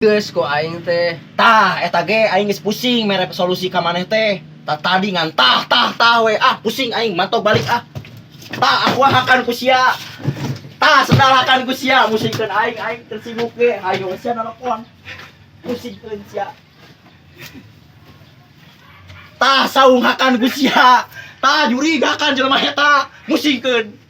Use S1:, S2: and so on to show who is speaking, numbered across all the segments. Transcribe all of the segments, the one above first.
S1: Geus ku aing teh.
S2: Tah eta ge aing geus pusing mere solusi ka maneh teh. Tadi ngan tah we pusing aing mantok balik ah. Tah aku akan ku sia. Tah sedal akan ku sia musingkeun aing tersibuk ge hayu sia nelpon. Musingkeun sia. Tah saung akan ku sia. Tah jurigakan jelema eta musingkeun.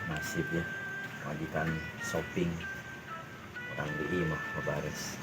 S2: Nasib ya majikan shopping orang di mah bares.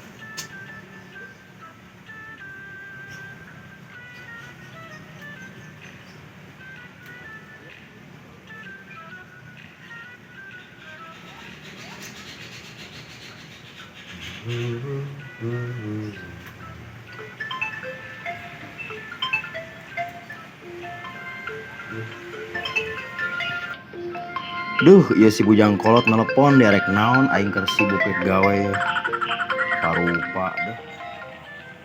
S2: Duh, iya si bujang kolot nelpon derek naon aing keur sibuk gawe. Parupa deh.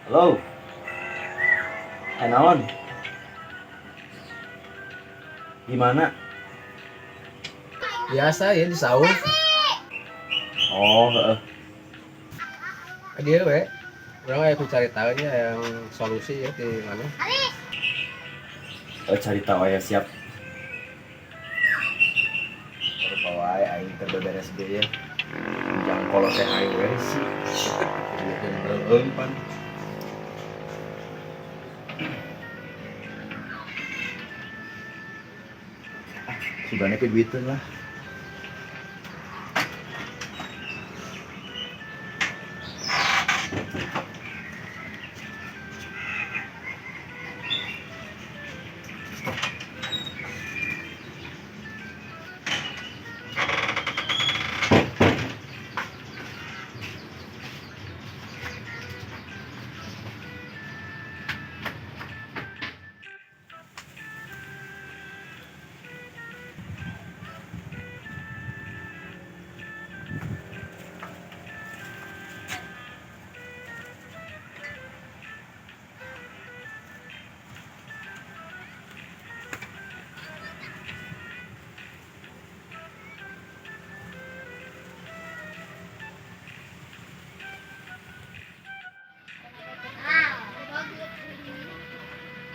S2: Halo. Naon? Gimana?
S1: Biasa ya di sahur.
S2: Oh, heeh.
S1: Dia we. Urang aya ku cari tahu nya yang solusi ya di mana.
S2: Cari tahu ya siap. Wae aing teh beberes ge ya. Bujang kolot teh aing we sih. Heeh pan. Sudah nepi duiteun lah.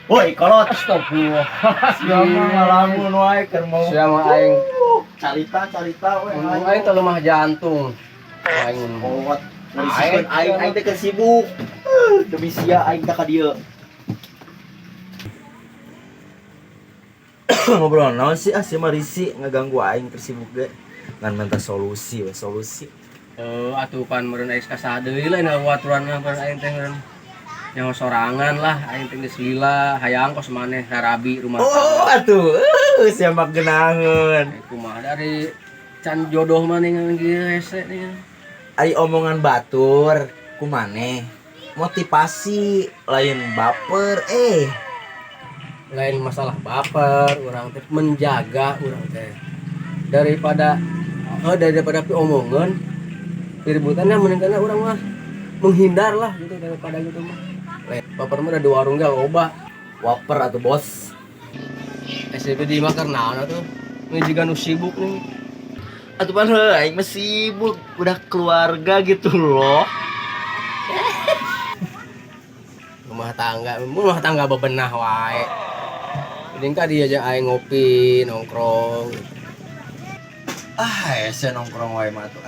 S2: Woi, kolot.
S1: Astagfirullah.
S2: Siapa ngalamun wae keur mau.
S1: Siapa aing
S2: Carita we.
S1: aing teh lemah jantung. Aing
S2: Kolot. Risikeun aing teh keur sibuk. Demi sia aing teh ka dieu. Ngobrol naon sih si Marisi ngaganggu aing keur sibuk ge. Ngan minta solusi we solusi.
S1: atuh pan meureun ais ka deui lah na aturan mah pan aing teh meureun. Yang sorangan lah aing teh geus lila hayang kos maneh sarabi rumah.
S2: Oh, atuh. Siapa genangeun.
S1: Kumaha dari can jodoh maneh geus hese nih.
S2: Ari omongan batur ku maneh. Motivasi lain baper
S1: Lain masalah baper, urang teh menjaga urang teh. Daripada omongan keributannya mendingan urang mah menghindar lah gitu daripada gitu mah. Baper mah di warung ge loba.
S2: Waper atuh bos.
S1: SCBD mah keur naon atuh? Nu jiga nu sibuk nih.
S2: Atuh pan aing mah sibuk udah keluarga gitu loh.
S1: Rumah tangga bebenah wae. Mending ka dia aja aing ngopi, nongkrong.
S2: Ese nongkrong wae mah atuh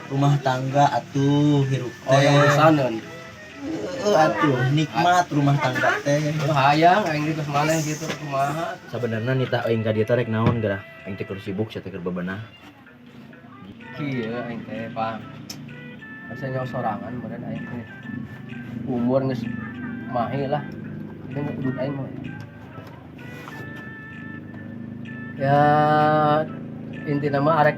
S2: Rumah tangga atuh hirup teh.
S1: Oh, yang besaneun.
S2: Atuh nikmat rumah tangga teh.
S1: Hayang aing geus maneh gitu kumaha.
S2: Sabenerna nita aing ka dieu teh rek naon geura? Aing teh keur sibuk sia teh keur bebenah.
S1: Kieu aing teh pang. Asa nyawa sorangan meureun aing teh. Umur geus mahe lah. Itu kudu aing mah. Ya intina mah arek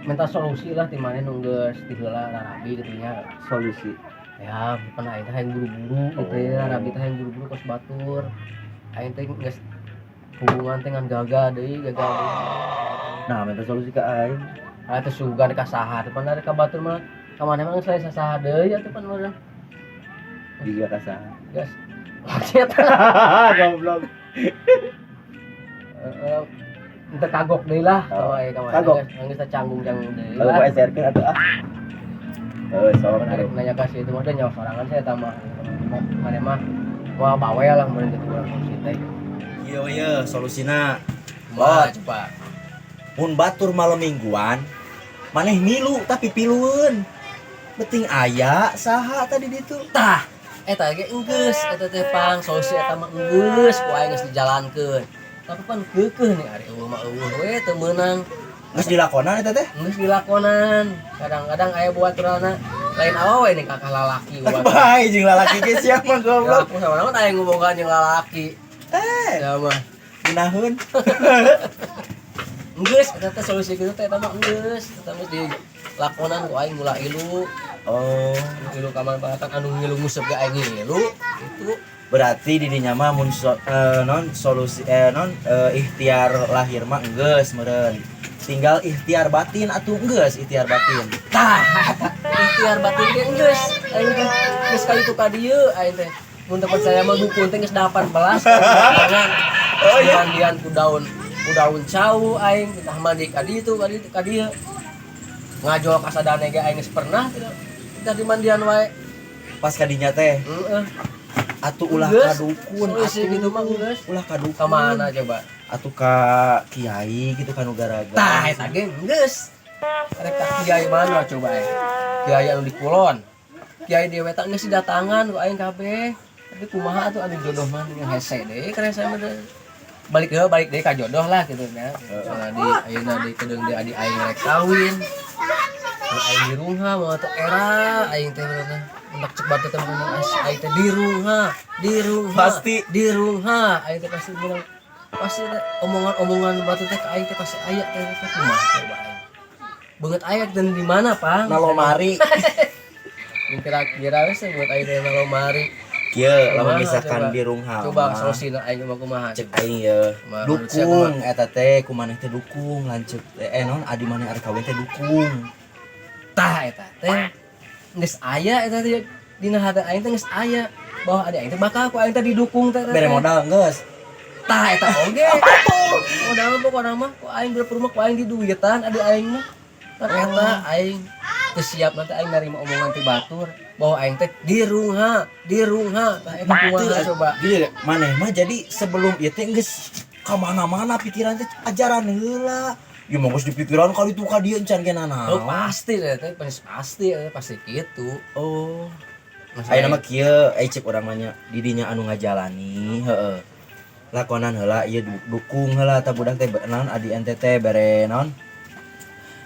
S1: minta solusi lah ti maneh nu geus ti heula rarabi kitu nya.
S2: Solusi.
S1: Ya bukan aing teh hayang buru-buru gitu ya, rabi teh hayang buru-buru kos batur. Aing teh geus hubungan teh ngan gagal deui, gagal deui.
S2: Nah, minta solusi ke aing.
S1: Atuh sugan ka saha teh pan dari ka batur mah ka mana mah saya saha deui atuh pan urang.
S2: Juga kasar.
S1: Gas. Lacet.
S2: Goblok.
S1: Ente kagok deui lah
S2: Oh,
S1: ka mana.
S2: kagok.
S1: Geus canggung deui
S2: Lalu
S1: lah.
S2: gua SRK atuh ah. Sok
S1: Menarik nanya kasih itu mah udah nyawa sorangan saya tambah. Mana mah wah bawel lah mun gitu urang solusi teh.
S2: Iya, solusina.
S1: Wah, coba.
S2: Mun batur malam mingguan, maneh milu tapi pilueun. Beting aya saha tadi ditu.
S1: Tah, eta ge enggeus eta teh pang solusi eta mah enggeus ku aing geus dijalankeun. Tapi pan keukeuh nih ari eueuh mah eueuh we teu meunang.
S2: Geus dilakonan eta teh?
S1: Geus dilakonan. Kadang-kadang aya buaturana lain awewe nih kakak lalaki buat.
S2: Bae jeung lalaki ge sia mah goblok.
S1: Aku sama naon aya ngomongkan jeung lalaki. Ya mah.
S2: Kunaheun?
S1: Enggeus eta teh solusi kitu teh eta mah enggeus. Eta mah dilakonan ku aing mula ilu.
S2: Oh,
S1: Ilu ka manfaatan anu ngilu nguseup ge aing ngilu gitu.
S2: berarti di dinya mah mun solusi ikhtiar lahir mah enggeus meureun. Tinggal ikhtiar batin atuh enggeus ikhtiar batin.
S1: Tah, ikhtiar batin ge enggeus. Aing teh geus ka itu ka dieu aing teh. Mun teu percaya mah dukun teh geus 18 tangan.
S2: Oh iya.
S1: Mandian ku daun cau aing tah mandi ka ditu ka dieu. Ngajol ka sadane ge aing geus pernah kita di mandian wae.
S2: Pas kadinya teh
S1: Heeh.
S2: atuh ulah
S1: Enggeus.
S2: ka dukun,
S1: Solusi gitu mah enggeus.
S2: ulah ka dukun.
S1: Ka mana coba?
S2: Atuh ka kiai gitu kan gara-gara.
S1: Tah eta ge enggeus. Arek ka kiai mana coba aing? Kiai anu di Kulon. Kiai di Weta geus didatangan ku aing kabeh. Tapi kumaha atuh anu jodoh mah yang hese deui karena saya mah balik deui ka jodoh lah gitu nya. Soalnya di ayeuna di kedeung di adi aing rek kawin. Mun aing di rumah mau atuh era aing teh bener hendak cek batu teh mun aing teh di rumah.
S2: Pasti.
S1: Di rumah aing teh pasti bilang pasti teh omongan-omongan batu teh ka aing teh pasti aya teh kumaha coba aing. Beungeut aya dan di mana, Pang?
S2: Nalomari.
S1: Kira-kira wes buat aing teh nalomari.
S2: Kieu lamun
S1: Kumaha,
S2: misalkan
S1: coba?
S2: di rumah.
S1: Coba solusina aing mah kumaha?
S2: Cek aing ya.
S1: Kumaha?
S2: Dukung eta teh kumaneh teh dukung lanceuk non adi maneh arek kawin teh dukung.
S1: Tah eta teh geus aya eta teh dina hate aing teh geus aya bahwa adi aing teh bakal ku aing teh didukung teh.
S2: Bere modal geus.
S1: Tah eta oge. Modal pokona mah ku aing berperumah ku aing diduitan adi aing mah. Tapi eta aing teu siap nanti aing narima omongan ti batur bahwa aing teh di rumah. Tah eta kumaha coba?
S2: Dia maneh mah jadi sebelum ieu teh geus ka mana-mana pikiran teh ajaran heula. Ya mah geus di pikiran kali itu ka dieu encan kenana.
S1: Oh pasti deh, teh pasti gitu.
S2: Oh.
S1: Masa
S2: Ayeuna mah kieu cek urang mah nya di dinya anu ngajalani, heueuh. Lakonan heula ieu dukung heula ta budak teh naon adi ente teh bere naon?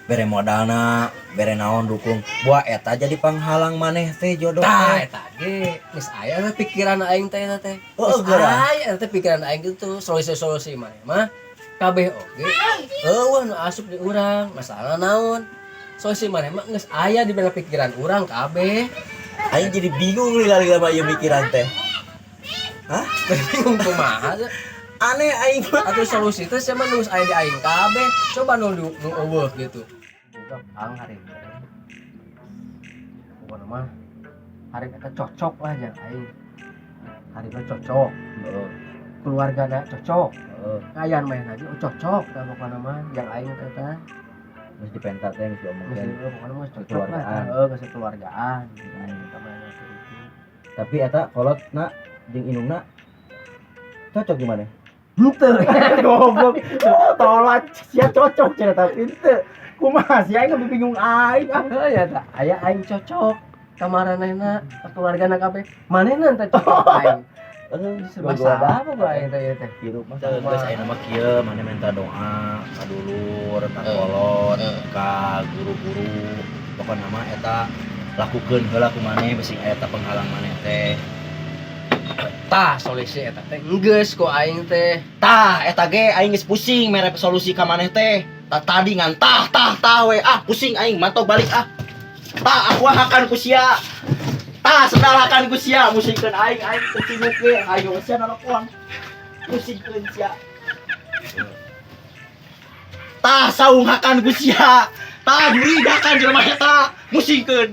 S2: Bere modalna, bere naon dukung. Buah eta jadi panghalang maneh teh jodoh
S1: tah
S2: teh.
S1: eta ge geus aya teh pikiran aing teh eta teh.
S2: Oh,
S1: Geus
S2: geura.
S1: aya teh pikiran aing gitu, solusi mah mah kabeh oge. Eueuh nu asup di urang, masalah naon? Solusi mah geus aya di bener pikiran urang kabeh.
S2: Aing jadi bingung lila-lila mah ieu mikiran teh. Hah?
S1: Bingung kumaha teh.
S2: Aneh aing mah.
S1: Atuh solusi teh sia mah nu geus aya di aing kabeh. Coba nu eueuh gitu. Budak ang hari ini. Pokona mah hari eta cocok lah jeung aing. Hari mah cocok.
S2: Heeh.
S1: Keluargana cocok.
S2: Heeh.
S1: Kayan main aja cocok tah pokona mah yang aing teh teh.
S2: Geus dipenta teh geus diomongkeun.
S1: Pokona mah cocok lah.
S2: Kekeluargaan.
S1: Heeh, geus keluargaan. Aing teh mah gitu.
S2: Tapi eta kolotna jeung inungna cocok gimana?
S1: Henteu.
S2: Goblok. Tolak sia cocok cenah tapi teu. Kumaha sih aing bingung aing ah.
S1: Ya tah aya aing cocok. Kamaranehna keluargana kabeh. Manehna teh cocok aing. Masalah apa gua aing teh teh.
S2: Hirup mah geus ayeuna mah kieu maneh minta doa ka dulur, ka kolot, ka guru-guru. Pokona mah eta lakukeun heula ku maneh beusi eta penghalang maneh teh.
S1: Tah solusi eta teh enggeus ku aing teh.
S2: Tah eta ge aing geus pusing mere solusi ka maneh teh. Tadi ngan tah we pusing aing mantok balik ah. Tah aku akan ku sia. Tah sedalakan ku sia musikeun aing kecinguk ge hayu sia nalapon. Pusingkeun sia. Tah saung hakan ku sia. Tah jurigakan jelema eta musingkeun.